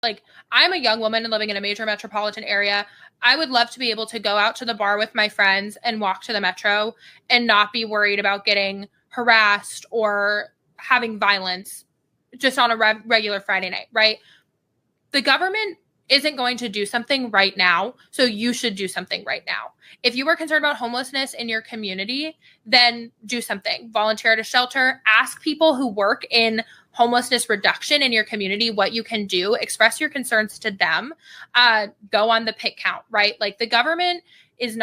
Like, I'm a young woman and living in a major metropolitan area. I would love to be able to go out to the bar with my friends and walk to the metro and not be worried about getting harassed or having violence just on a regular Friday night, right? The government isn't going to do something right now, so you should do something right now. If you are concerned about homelessness in your community, then do something. Volunteer at a shelter, ask people who work in homelessness reduction in your community what you can do, express your concerns to them, go on the pick count, right? Like, the government does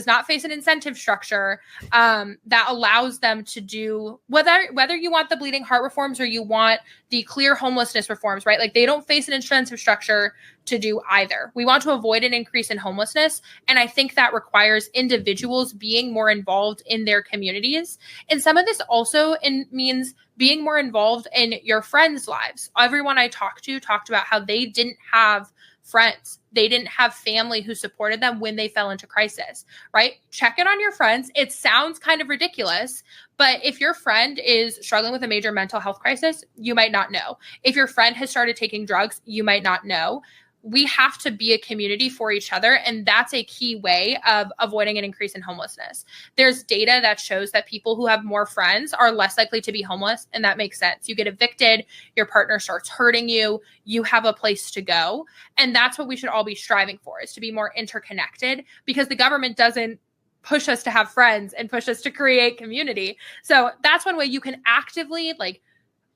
not face an incentive structure that allows them to do whether you want the bleeding heart reforms or you want the clear homelessness reforms, right? Like, they don't face an incentive structure to do either. We want to avoid an increase in homelessness, and I think that requires individuals being more involved in their communities. And some of this also means being more involved in your friends' lives. Everyone I talked to talked about how they didn't have friends. They didn't have family who supported them when they fell into crisis, right? Check in on your friends. It sounds kind of ridiculous, but if your friend is struggling with a major mental health crisis, you might not know. If your friend has started taking drugs, you might not know. We have to be a community for each other, and that's a key way of avoiding an increase in homelessness. There's data that shows that people who have more friends are less likely to be homeless, and that makes sense. You get evicted, your partner starts hurting you, you have a place to go, and that's what we should all be striving for, is to be more interconnected, because the government doesn't push us to have friends and push us to create community. So that's one way you can actively, like,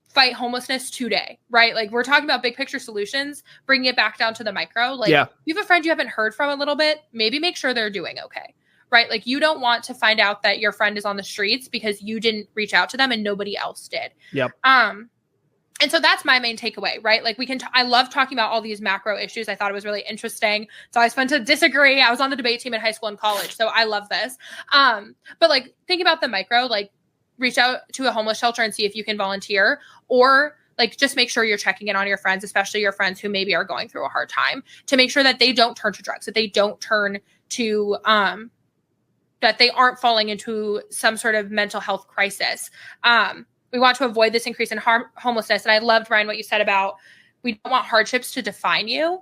fight homelessness today, right? Like, we're talking about big picture solutions, bringing it back down to the micro. Like, you have a friend you haven't heard from a little bit, maybe make sure they're doing okay, right? Like, you don't want to find out that your friend is on the streets because you didn't reach out to them and nobody else did. And so that's my main takeaway, right? Like, I love talking about all these macro issues. I thought it was really interesting. It's always fun to disagree. I was on the debate team in high school and college, so I love this. But like, think about the micro, like, reach out to a homeless shelter and see if you can volunteer, or like, just make sure you're checking in on your friends, especially your friends who maybe are going through a hard time, to make sure that they don't turn to drugs, that they don't turn to, that they aren't falling into some sort of mental health crisis. We want to avoid this increase in homelessness. And I loved, Ryan, what you said about, we don't want hardships to define you.